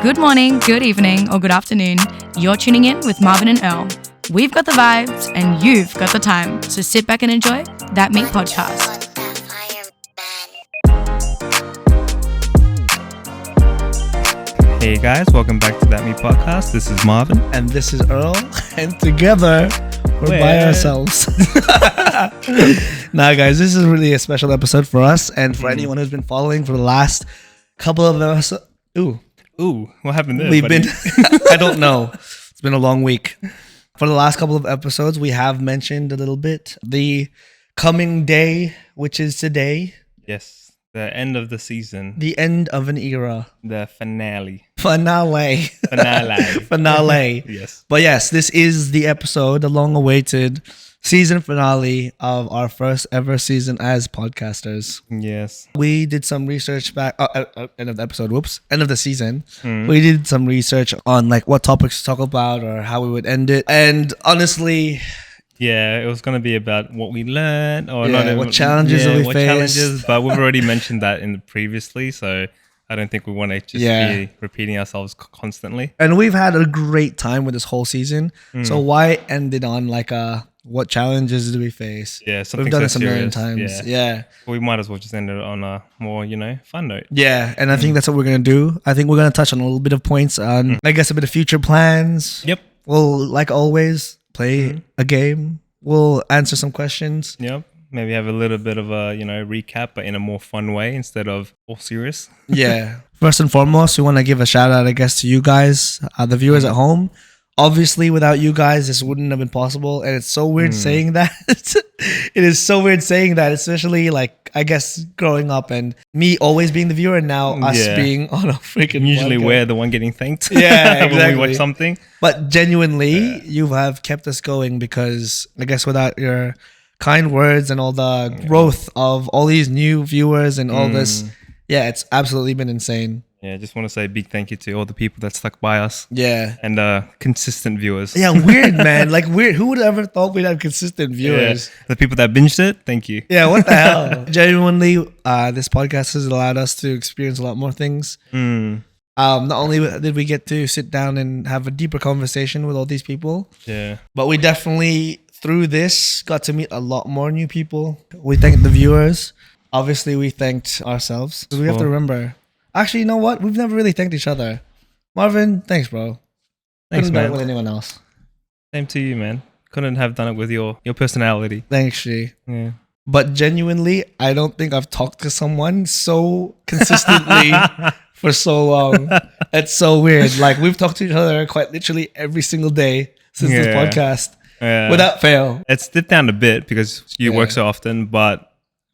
Good morning, good evening, or good afternoon. You're tuning in with Marvin and Earl. We've got the vibes and you've got the time. So sit back and enjoy That Me podcast. Hey guys, welcome back to That Me podcast. This is Marvin. And this is Earl. And together, we're by ourselves. Nah, guys, this is really a special episode for us. And for anyone who's been following for the last couple of episodes. Ooh, what happened there? We've been, I don't know. It's been a long week. For the last couple of episodes, we have mentioned a little bit the coming day, which is today. Yes, the end of the season. The end of an era. The finale. Finale. Yes. But yes, this is the episode, the long-awaited season finale of our first ever season as podcasters. Yes. We did some research back end of the episode. End of the season. We did some research on like what topics to talk about or how we would end it. And honestly, yeah, it was going to be about what we learned or what challenges we faced. But we've already mentioned that in the previously, so I don't think we want to just be repeating ourselves constantly. And we've had a great time with this whole season. So why end it on like what challenges do we face? Yeah, something we've done so it a million serious. times. Yeah. We might as well just end it on a more, fun note. Yeah, and I think that's what we're going to do. I think we're going to touch on a little bit of points on, I guess, a bit of future plans. Yep. We'll, like always, play a game. We'll answer some questions. Yep. Maybe have a little bit of a, recap, but in a more fun way instead of all serious. Yeah. First and foremost, we want to give a shout out, I guess, to you guys, the viewers at home. Obviously, without you guys, this wouldn't have been possible. And it's so weird saying that. It is so weird saying that, especially like, I guess, growing up and me always being the viewer and now us being on a freaking Usually podcast. we're the one getting thanked. Yeah, exactly. when we watch something. But genuinely, you have kept us going because I guess without your kind words and all the growth of all these new viewers and all this, it's absolutely been insane. Yeah, I just want to say a big thank you to all the people that stuck by us. Yeah. And consistent viewers. Yeah, weird, man. Like, weird. Who would have ever thought we'd have consistent viewers? Yeah. The people that binged it, thank you. Yeah, what the hell? Genuinely, this podcast has allowed us to experience a lot more things. Not only did we get to sit down and have a deeper conversation with all these people, but we definitely, through this, got to meet a lot more new people. We thank the viewers. Obviously, we thanked ourselves. We have to remember. Actually, you know what? We've never really thanked each other. Marvin, thanks, bro. Thanks, Couldn't man. do it with anyone else. Same to you, man. Couldn't have done it with your personality. Thanks, Shri. Yeah. But genuinely, I don't think I've talked to someone so consistently for so long. It's so weird. Like, we've talked to each other quite literally every single day since this podcast. Without fail. It's dipped down a bit because you work so often, but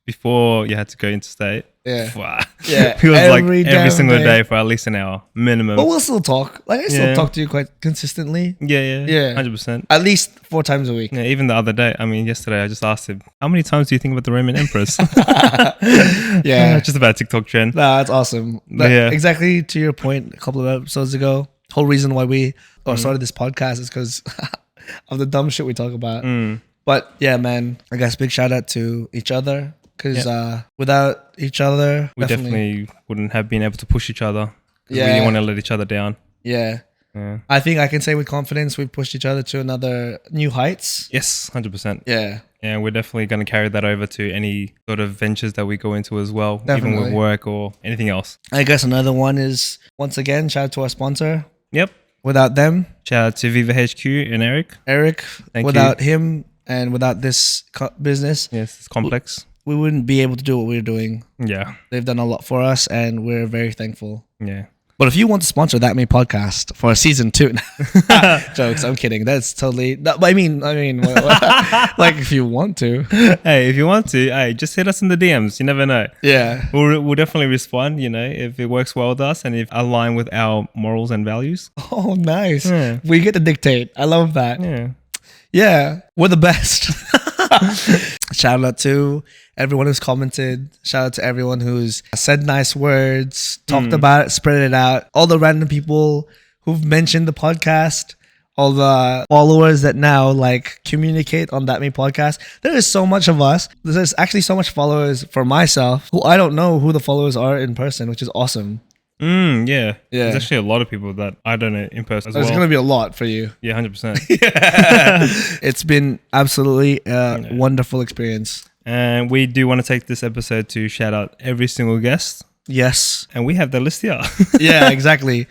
before you had to go interstate. Yeah. It was every single day for at least an hour minimum. But we'll still talk. Like, I still talk to you quite consistently. Yeah. 100%. At least 4 times a week. Yeah, even the other day. I mean, yesterday I just asked him, how many times do you think about the Roman emperors? Just about TikTok trend. Nah, that's awesome. Exactly to your point a couple of episodes ago. Whole reason why we started this podcast is because of the dumb shit we talk about. But yeah, man, I guess big shout out to each other. Because without each other, we definitely wouldn't have been able to push each other. We didn't want to let each other down. Yeah. I think I can say with confidence we've pushed each other to another new heights. Yes, 100%. Yeah. And we're definitely going to carry that over to any sort of ventures that we go into as well, Definitely. even with work or anything else. I guess another one is, once again, shout out to our sponsor. Yep. Without them. Shout out to Viva HQ and Eric. Without him and without this business. Yes, it's complex. We wouldn't be able to do what we're doing. Yeah. They've done a lot for us and we're very thankful. Yeah. But if you want to sponsor That Me podcast for season 2, jokes, I'm kidding. That's totally, I mean, like if you want to. Hey, if you want to, just hit us in the DMs. You never know. Yeah. We'll definitely respond, if it works well with us and if align with our morals and values. Oh, nice. Yeah. We get to dictate. I love that. Yeah. We're the best. Shout out to everyone who's commented. Shout out to everyone who's said nice words, talked about it, spread it out. All the random people who've mentioned the podcast. All the followers that now like communicate on That Me podcast. There is so much of us. There's actually so much followers for myself who I don't know who the followers are in person, which is awesome. Yeah. There's actually a lot of people that I don't know in person as well. There's going to be a lot for you. Yeah, 100%. It's been absolutely a wonderful experience. And we do want to take this episode to shout out every single guest. Yes. And we have the list here. Yeah, exactly.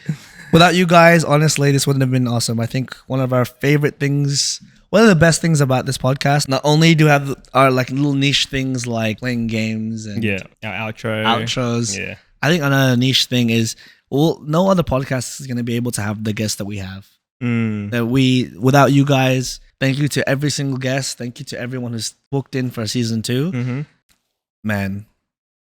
Without you guys, honestly, this wouldn't have been awesome. I think one of our favorite things, one of the best things about this podcast, not only do we have our like little niche things like playing games and our outros. Yeah. I think another niche thing is, no other podcast is going to be able to have the guests that we have. That without you guys, thank you to every single guest. Thank you to everyone who's booked in for season 2. Man,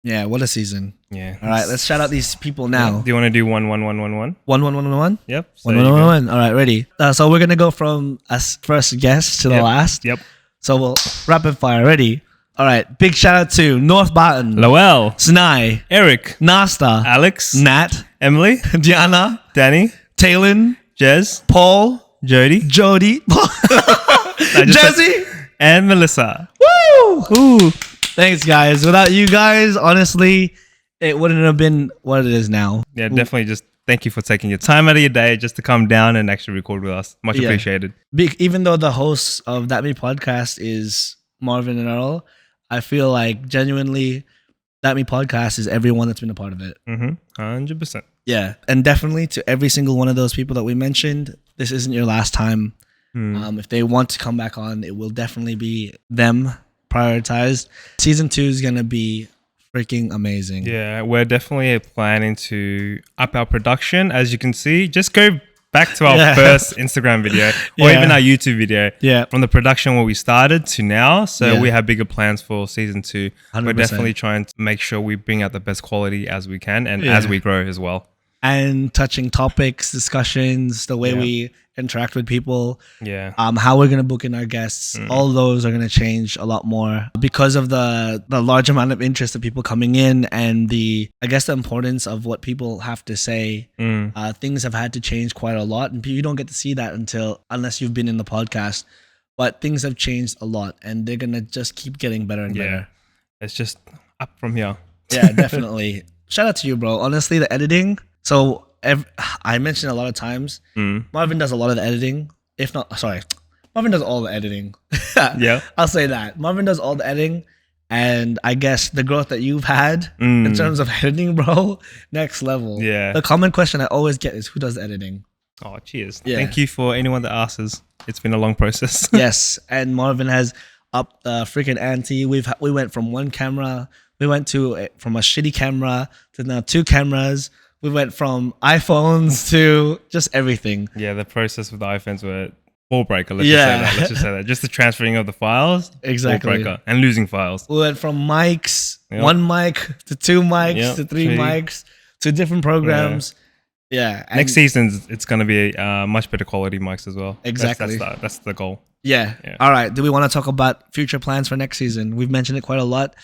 yeah, what a season. Yeah. All right, let's shout out these people now. Do you want to do 1-1-1-1-1? 1-1-1-1-1? Yep. 1-1-1-1-1. All right, ready. So we're going to go from us first guest to the last. Yep. So we'll rapid fire. Ready? All right. Big shout out to North Barton, Lowell, Snai, Eric, Nasta, Alex, Nat, Emily, Diana, Danny, Talon, Jez, Paul, Jody, Jesse, and Melissa. Woo! Ooh. Thanks, guys. Without you guys, honestly, it wouldn't have been what it is now. Yeah, definitely just thank you for taking your time out of your day just to come down and actually record with us. Much appreciated. Even though the host of That Me Podcast is Marvin and Earl, I feel like genuinely That Me Podcast is everyone that's been a part of it. 100%. Yeah. And definitely to every single one of those people that we mentioned, this isn't your last time. If they want to come back on, it will definitely be them prioritized. Season 2 is going to be freaking amazing. Yeah, we're definitely planning to up our production. As you can see, just go back to our first Instagram video or even our YouTube video. Yeah. From the production where we started to now. So we have bigger plans for season 2. 100%. We're definitely trying to make sure we bring out the best quality as we can and as we grow as well. And touching topics, discussions, the way we interact with people, how we're going to book in our guests, all those are going to change a lot more because of the large amount of interest of people coming in and the importance of what people have to say. Things have had to change quite a lot and you don't get to see that unless you've been in the podcast, but things have changed a lot and they're going to just keep getting better and better. It's just up from here. Yeah, definitely. Shout out to you, bro. Honestly, the editing. So I mentioned a lot of times, Marvin does a lot of the editing. Marvin does all the editing. I'll say that. Marvin does all the editing. And I guess the growth that you've had in terms of editing, bro, next level. Yeah. The common question I always get is who does the editing? Oh, cheers. Yeah. Thank you for anyone that asks. It's been a long process. Yes. And Marvin has upped the freaking ante. We went from one camera. We went from a shitty camera to now 2 cameras. We went from iPhones to just everything. Yeah, the process with the iPhones were ball breaker. Let's just say that. Just the transferring of the files. Exactly. Ball breaker. And losing files. We went from mics, 1 mic to 2 mics to 3 mics to different programs. Yeah. Next season, it's going to be much better quality mics as well. Exactly. That's the goal. Yeah. All right. Do we want to talk about future plans for next season? We've mentioned it quite a lot.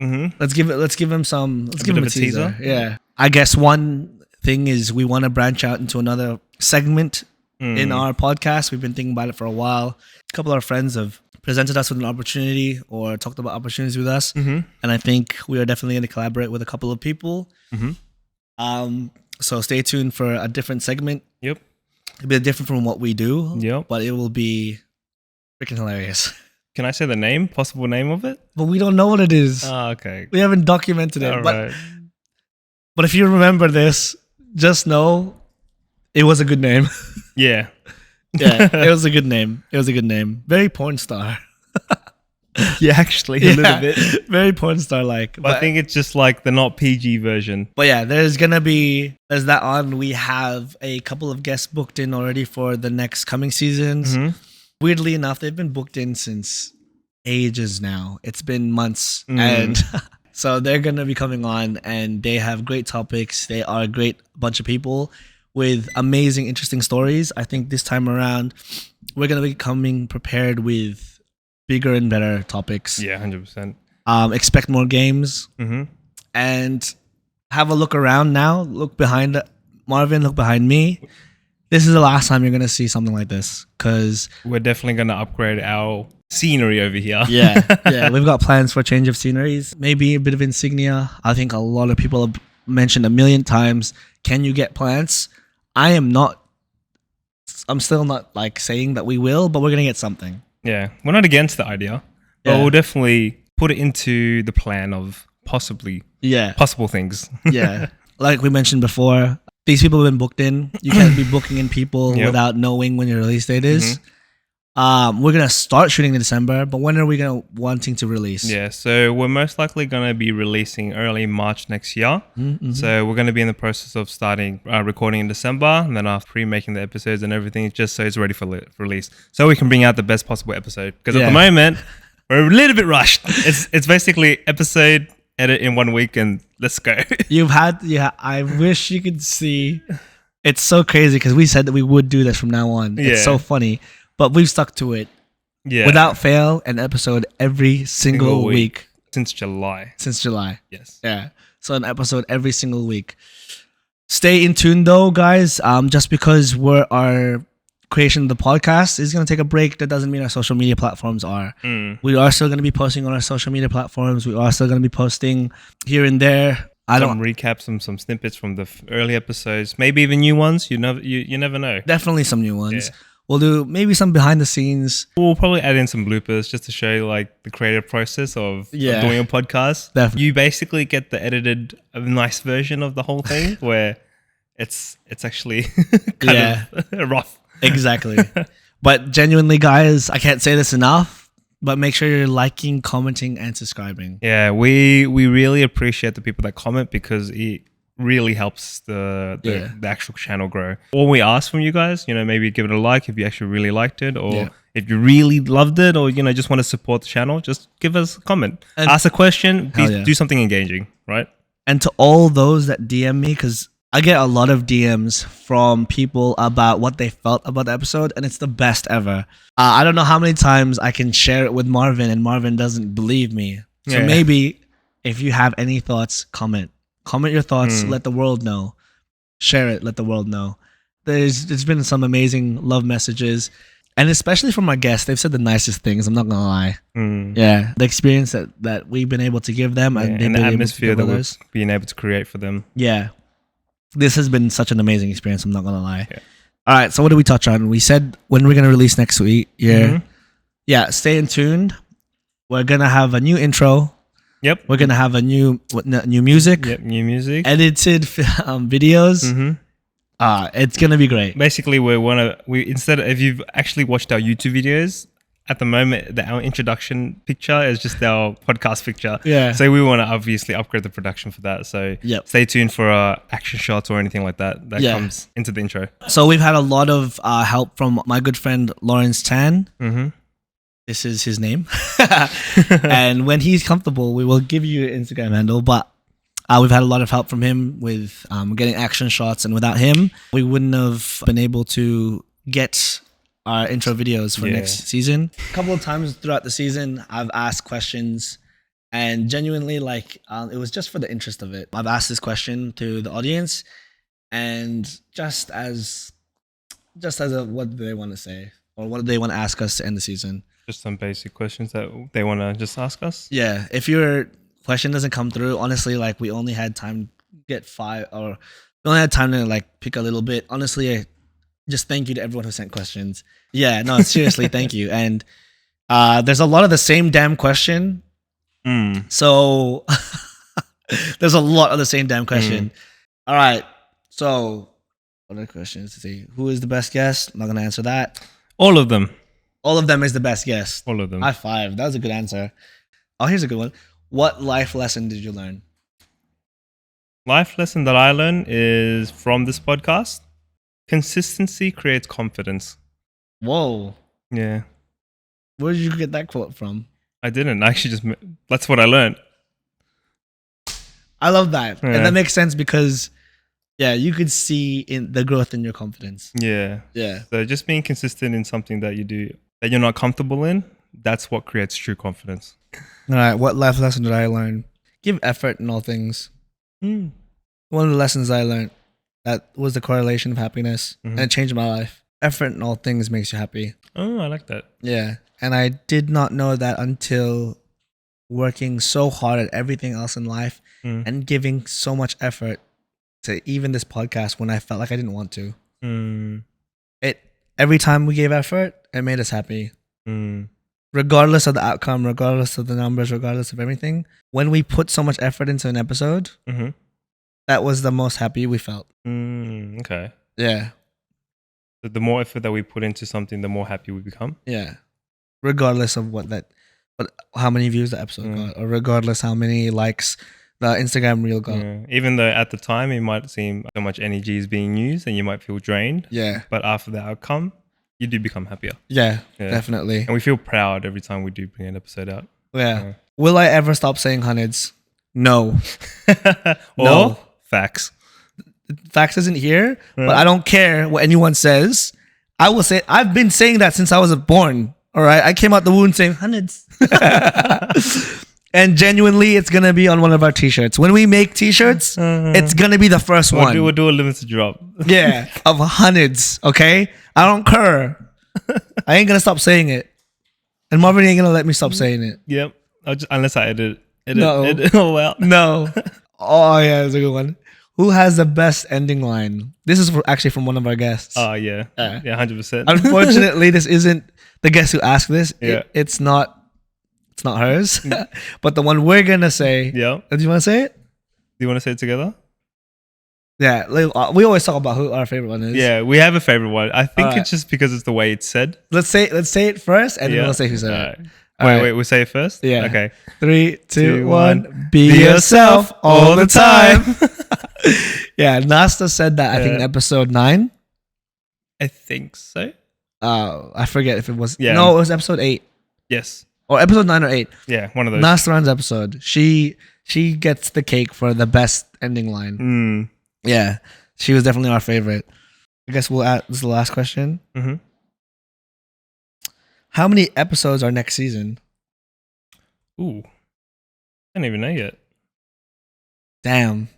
Let's give him a teaser. Yeah. I guess one thing is we want to branch out into another segment in our podcast. We've been thinking about it for a while. A couple of our friends have presented us with an opportunity or talked about opportunities with us. And I think we are definitely going to collaborate with a couple of people. So stay tuned for a different segment. Yep. It'll be different from what we do. Yep. But it will be freaking hilarious. Can I say the name, possible name of it? But we don't know what it is. Oh, okay. We haven't documented it. Right. But if you remember this, just know it was a good name. Yeah. Yeah, it was a good name. Very porn star. Yeah, actually, a little bit. Very porn star-like. But I think it's just like the not PG version. But yeah, there's that on. We have a couple of guests booked in already for the next coming seasons. Weirdly enough, they've been booked in since ages now. It's been months. And so they're going to be coming on and they have great topics. They are a great bunch of people with amazing, interesting stories. I think this time around, we're going to be coming prepared with bigger and better topics. Yeah, 100%. Expect more games. And have a look around now. Look behind Marvin, look behind me. This is the last time you're going to see something like this because we're definitely going to upgrade our scenery over here. Yeah. We've got plans for a change of sceneries. Maybe a bit of insignia. I think a lot of people mentioned a million times, can you get plants? I'm still not like saying that we will, but we're going to get something. Yeah. We're not against the idea, but we'll definitely put it into the plan of possible things. Yeah. Like we mentioned before, these people have been booked in. You can't be booking in people without knowing when your release date is. We're going to start shooting in December, but when are we wanting to release? Yeah, so we're most likely going to be releasing early March next year. So we're going to be in the process of starting recording in December, and then after pre-making the episodes and everything, just so it's ready for release. So we can bring out the best possible episode. Because at the moment, we're a little bit rushed. It's basically episode edit in 1 week and let's go. I wish you could see. It's so crazy because we said that we would do this from now on. It's so funny. But we've stuck to it. Yeah. Without fail, an episode every single week. Since July. Yes. Yeah. So an episode every single week. Stay in tune though, guys. Just because our creation of the podcast is going to take a break, that doesn't mean our social media platforms are. We are still going to be posting on our social media platforms. We are still going to be posting here and there. Some recaps, some snippets from the early episodes. Maybe even new ones. You never know. Definitely some new ones. Yeah. We'll do maybe some behind the scenes. We'll probably add in some bloopers just to show like the creative process of doing a podcast. Definitely. You basically get the edited, nice version of the whole thing where it's actually kind of rough. Exactly. But genuinely, guys, I can't say this enough, but make sure you're liking, commenting, and subscribing. Yeah, we really appreciate the people that comment because it really helps the actual channel grow. All we ask from you guys, maybe give it a like if you actually really liked it, or if you really loved it, or just want to support the channel, just give us a comment, and ask a question, do something engaging, right? And to all those that DM me, because I get a lot of DMs from people about what they felt about the episode, and it's the best ever. I don't know how many times I can share it with Marvin, and Marvin doesn't believe me. So maybe if you have any thoughts, comment your thoughts. Let the world know. Share it. Let the world know. There's been some amazing love messages, and especially from our guests, they've said the nicest things. I'm not gonna lie. Yeah, the experience that we've been able to give them, and the atmosphere that we've been able to create for them. Yeah, this has been such an amazing experience. I'm not gonna lie. Yeah. All right, so what did we touch on? We said when we're gonna release next week. Yeah, stay in tuned. We're gonna have a new intro. Yep. We're gonna have a new music. Yep, new music. Edited videos. It's gonna be great. Basically, instead of, if you've actually watched our YouTube videos, at the moment our introduction picture is just our podcast picture. Yeah. So we want to obviously upgrade the production for that. So stay tuned for action shots or anything like that comes into the intro. So we've had a lot of help from my good friend Lawrence Tan. This is his name. And when he's comfortable, we will give you an Instagram handle. But we've had a lot of help from him with getting action shots. And without him, we wouldn't have been able to get our intro videos for next season. A couple of times throughout the season, I've asked questions. And genuinely, it was just for the interest of it. I've asked this question to the audience. And just as what do they want to say? Or what do they want to ask us to end the season? Just some basic questions that they want to just ask us. Yeah. If your question doesn't come through, honestly, we only had time to get 5, or we only had time to pick a little bit. Honestly, just thank you to everyone who sent questions. Yeah, no, seriously, thank you. And there's a lot of the same damn question. So there's a lot of the same damn question. All right. So what are the questions to see? Who is the best guest? I'm not going to answer that. All of them. All of them is the best guest. All of them. High five. That was a good answer. Oh, here's a good one. What life lesson did you learn? Life lesson that I learned is from this podcast. Consistency creates confidence. Whoa. Yeah. Where did you get that quote from? I didn't. That's what I learned. I love that. Yeah. And that makes sense because you could see in the growth in your confidence. Yeah. Yeah. So just being consistent in something that you do that you're not comfortable in, that's what creates true confidence. All right. What life lesson did I learn? Give effort in all things. One of the lessons I learned, that was the correlation of happiness, and it changed my life. Effort in all things makes you happy. Oh, I like that. Yeah. And I did not know that until working so hard at everything else in life and giving so much effort to even this podcast when I felt like I didn't want to. Every time we gave effort, it made us happy. Regardless of the outcome, regardless of the numbers, regardless of everything, when we put so much effort into an episode, that was the most happy we felt. Okay. Yeah. So the more effort that we put into something, the more happy we become. Yeah. Regardless of how many views the episode got, or regardless how many likes the Instagram reel got. Yeah. Even though at the time it might seem so much energy is being used and you might feel drained. Yeah. But after the outcome, you do become happier. Yeah, definitely. And we feel proud every time we do bring an episode out. Yeah. Will I ever stop saying hundreds? No. No. Facts. Facts isn't here, but I don't care what anyone says. I will say, I've been saying that since I was born. All right. I came out the womb saying hundreds. And genuinely, it's going to be on one of our t-shirts. When we make t-shirts, it's going to be the first one. We'll do a limited drop. Yeah. Of hundreds. Okay. I don't care. I ain't going to stop saying it. And Marvin ain't going to let me stop saying it. Yep. Unless I edit. No. Oh, well. No. Oh, yeah. That's a good one. Who has the best ending line? This is actually from one of our guests. Oh, yeah. Yeah, 100%. Unfortunately, this isn't the guest who asked this. Yeah. It's not hers. But the one we're going to say. Yeah. Do you want to say it? Do you want to say it together? Yeah. We always talk about who our favorite one is. Yeah, we have a favorite one. I think it's just because it's the way it's said. Let's say it first, and then we'll say who said it. Wait, we'll say it first? Yeah. Okay. 3, 2, 1. Be yourself all the time. Yeah, Nasta said that, I think, in episode 9. I think so. I forget if it was... Yeah. No, it was episode 8. Yes. Or episode 9 or 8. Yeah, one of those. Nastaran's episode. She gets the cake for the best ending line. Yeah, she was definitely our favorite. I guess we'll add... This is the last question. How many episodes are next season? Ooh. I don't even know yet. Damn.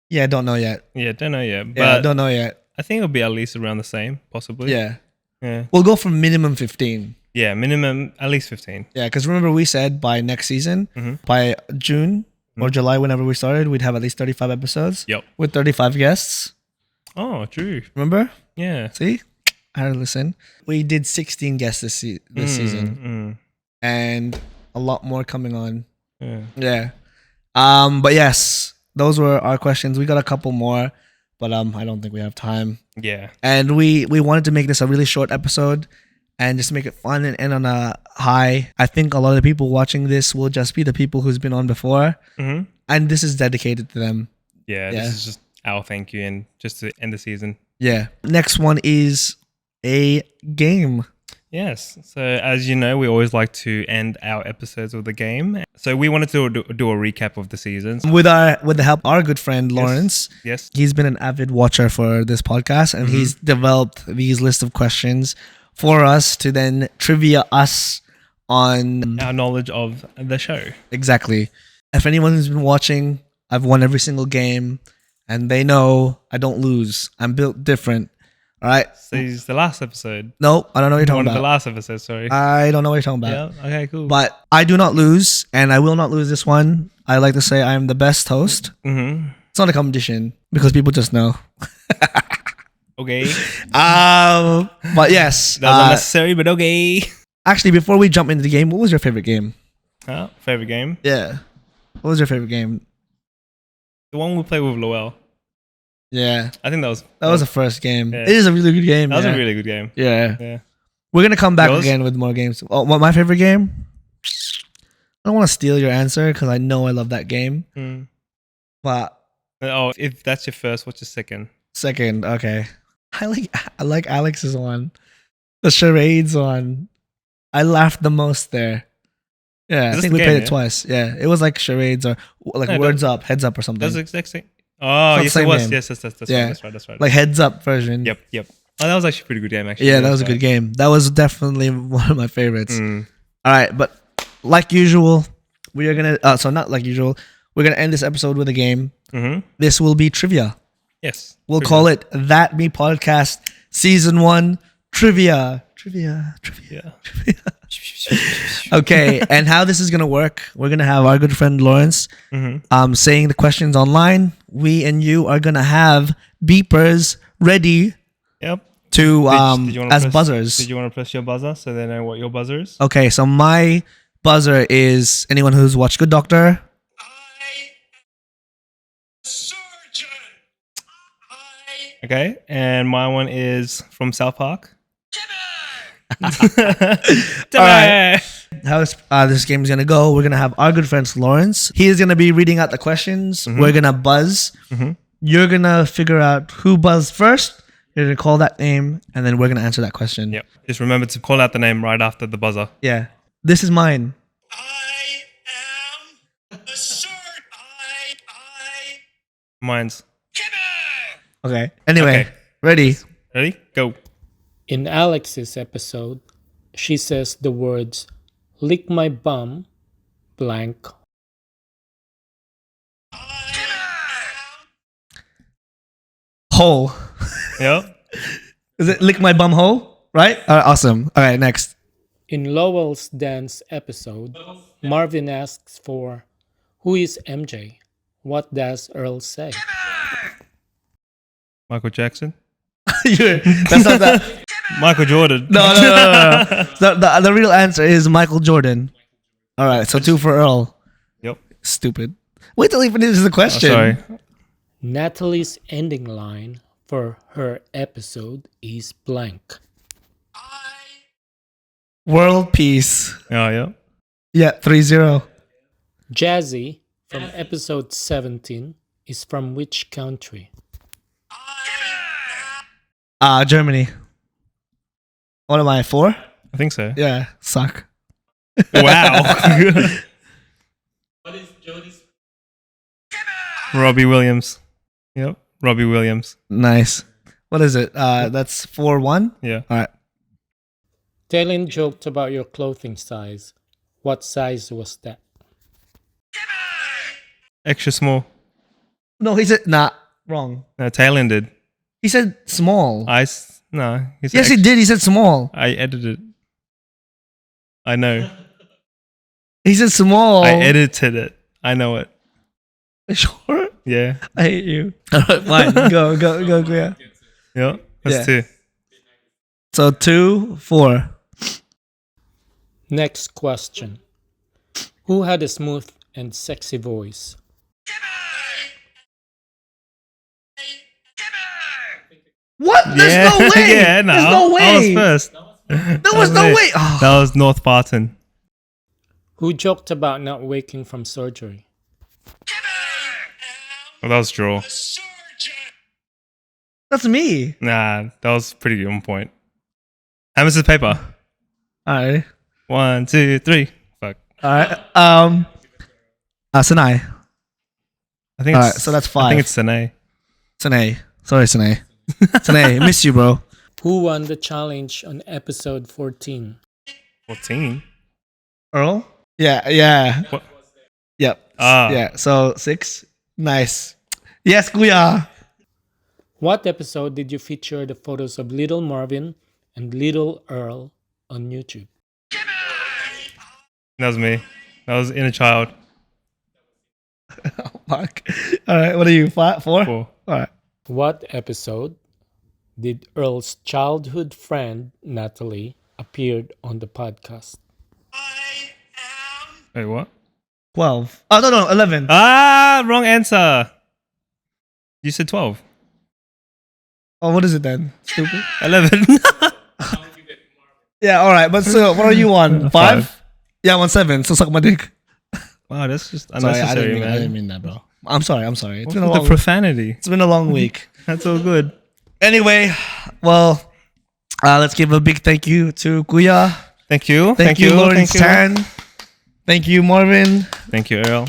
Yeah, don't know yet. Yeah, don't know yet. But Yeah, don't know yet. I think it'll be at least around the same, possibly. Yeah. Yeah. We'll go for minimum 15. Yeah, minimum at least 15. Yeah, because remember we said by next season, by June or July, whenever we started, we'd have at least 35 episodes. Yep. With 35 guests. Oh, true. Remember? Yeah. See? I had to listen. We did 16 guests this season. And a lot more coming on. Yeah. But yes, those were our questions. We got a couple more, but I don't think we have time. Yeah. And we wanted to make this a really short episode and just make it fun and end on a high. I think a lot of the people watching this will just be the people who's been on before. And this is dedicated to them. Yeah, this is just our thank you and just to end the season. Yeah. Next one is a game. Yes. So as you know, we always like to end our episodes with a game. So we wanted to do a recap of the seasons. With the help of our good friend Lawrence. Yes. He's been an avid watcher for this podcast and he's developed these list of questions for us to then trivia us on our knowledge of the show. Exactly. If anyone who's been watching, I've won every single game and they know I don't lose. I'm built different. All right. So it's the last episode. No, I don't know what you're talking about. One of the last episodes, sorry. I don't know what you're talking about. Yeah. Okay, cool. But I do not lose and I will not lose this one. I like to say I am the best host. It's not a competition because people just know. Okay. But yes. That's unnecessary, but okay. Actually, before we jump into the game, what was your favorite game? Favorite game? Yeah. What was your favorite game? The one we played with Lowell. Yeah. I think that was the first game. Yeah. It is a really good game. That was a really good game. Yeah. We're going to come back again with more games. Oh, what my favorite game? I don't want to steal your answer because I know I love that game. But if that's your first, what's your second? Second, okay. I like Alex's one. The charades one. I laughed the most there. Yeah, I think we played it twice. Yeah, it was like charades or like words up, heads up or something. That's the exact same. Oh, yes, it was. Yes, that's right. Like heads up version. Yep. Oh, that was actually a pretty good game, actually. Yeah, that was a good game. That was definitely one of my favorites. All right, but like usual, we are gonna. Not like usual. We're gonna end this episode with a game. This will be trivia. Yes. We'll call it That Me Podcast Season 1 Trivia. Trivia. Okay, and how this is gonna work? We're gonna have our good friend Lawrence saying the questions online. We and you are gonna have beepers ready. Yep. To as buzzers. Did you want to press your buzzer so they know what your buzzer is? Okay, so my buzzer is anyone who's watched Good Doctor. Okay, and my one is from South Park. All right. How this game is gonna go? We're gonna have our good friend Lawrence. He is gonna be reading out the questions. We're gonna buzz. You're gonna figure out who buzzed first. You're gonna call that name, and then we're gonna answer that question. Yep. Just remember to call out the name right after the buzzer. Yeah. This is mine. I am a sword. Mine's. Okay. Anyway, ready? Ready? Go. In Alex's episode, she says the words, "lick my bum," blank. Hole. Yep. Is it lick my bum hole? Right? All right, awesome. All right, next. In Lowell's dance episode, Marvin asks for, "Who is MJ? What does Earl say?" Michael Jackson. That's not that. Michael Jordan. No. The real answer is Michael Jordan. All right, so 2 for Earl. Yep. Stupid. Wait till he finishes the question. Sorry. Natalie's ending line for her episode is blank. World peace. Oh, yeah. Yeah, 3-0. Jazzy from episode 17 is from which country? Germany. What am I, 4? I think so. Yeah, suck. Wow. What is Jody's? Robbie Williams. Yep. Robbie Williams. Nice. What is it? That's 4-1? Yeah. All right. Talon joked about your clothing size. What size was that? Extra small. No, he said, wrong. No, Taylor did. He said small. No. He said Yes, he did. He said small. I edited. I know. He said small. I edited it. I know it. Sure? Yeah. I hate you. All right, fine. Go. Yeah. Yeah. That's 2. So 2-4. Next question. Who had a smooth and sexy voice? What? There's no way. Yeah, no. There's no way. I was first. There was no way. Oh. That was North Barton. Who joked about not waking from surgery? Well, that was draw. That's me. Nah, that was pretty on point. How much is paper? All right. 1, 2, 3. Fuck. All right. Sinai. I think. All right. So that's 5. I think it's Sine. Sinai. Sorry, Sinai. Sinai, miss you, bro. Who won the challenge on episode 14? 14. Earl? Yeah. What? Yep. Ah. Yeah. So 6. Nice. Yes, kuya. What episode did you feature the photos of Little Marvin and Little Earl on YouTube? That was me. That was Inner Child. Oh, fuck. All right. What are you? 4? 4. All right. What episode did Earl's childhood friend Natalie appeared on the podcast? Wait, what? 12. Oh, no. 11. Wrong answer. You said 12. Oh, what is it then? Stupid. 11. Yeah, all right. But so, what are you on? 5? Yeah, I'm on 7. So suck my dick. Wow, that's just Sorry, unnecessary, I man. didn't mean that, bro. I'm sorry. What's with the profanity? It's been a long week. That's all good. Anyway, well, let's give a big thank you to Kuya. Thank you. Thank you, Lawrence Tan. Thank you, Marvin. Thank you, Earl.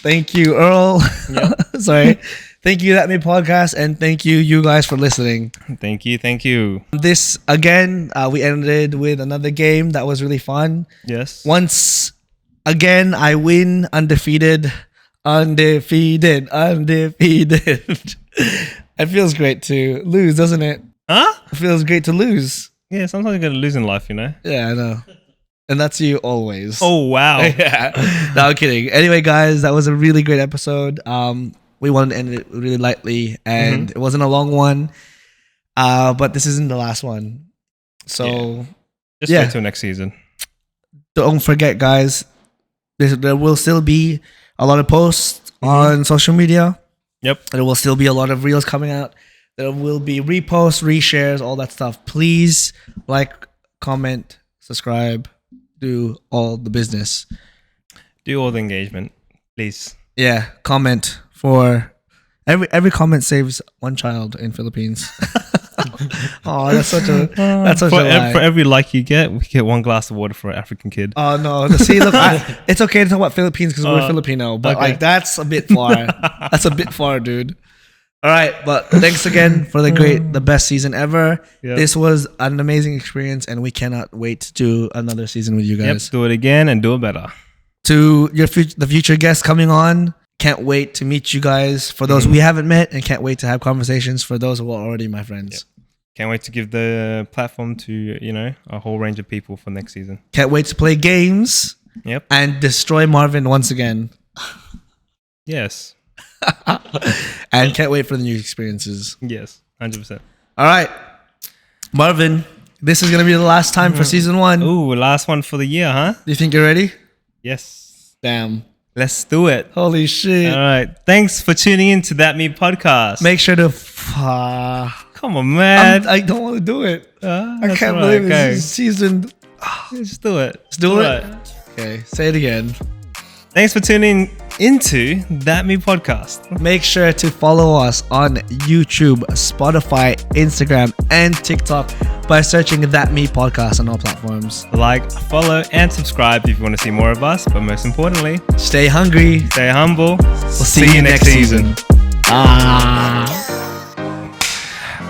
Thank you, Earl. Yep. Sorry. Thank you, That Me Podcast, and thank you guys for listening. Thank you. This, again, we ended with another game that was really fun. Yes. Once again, I win undefeated. It feels great to lose, doesn't it? Huh? It feels great to lose. Yeah, sometimes you gotta lose in life, Yeah, I know. And that's you always. Oh, wow. Yeah. No, I'm kidding. Anyway, guys, that was a really great episode. We wanted to end it really lightly, and it wasn't a long one. But this isn't the last one. So just wait till next season. Don't forget, guys, there will still be a lot of posts on social media. Yep. There will still be a lot of reels coming out. There will be reposts, reshares, all that stuff. Please like, comment, subscribe, do all the business. Do all the engagement, please. Yeah, comment for every comment saves one child in Philippines. Oh, that's such a lie. For every like you get, we get one glass of water for an African kid. Oh no! See, look, it's okay to talk about Philippines because we're Filipino, but like that's a bit far. That's a bit far, dude. All right, but thanks again for the best season ever. Yep. This was an amazing experience, and we cannot wait to do another season with you guys. Yep, do it again and do it better. To the future guests coming on, can't wait to meet you guys. For those we haven't met, and can't wait to have conversations for those who are already my friends. Yep. Can't wait to give the platform to a whole range of people for next season. Can't wait to play games. Yep. And destroy Marvin once again. Yes. And can't wait for the new experiences. Yes, 100%. All right, Marvin, this is going to be the last time for season 1. Ooh, last one for the year, huh? Do you think you're ready? Yes. Damn. Let's do it. Holy shit. All right. Thanks for tuning in to That Me Podcast. Make sure to... Come on, man. I don't want to do it. I can't believe this is season... Just do it. Let's do it. Okay, say it again. Thanks for tuning into That Me Podcast. Make sure to follow us on YouTube, Spotify, Instagram, and TikTok by searching That Me Podcast on all platforms. Like, follow, and subscribe if you want to see more of us. But most importantly, stay hungry. Stay humble. We'll see you next season.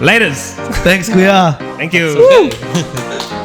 Laters. Thanks, Kuya. Thank you.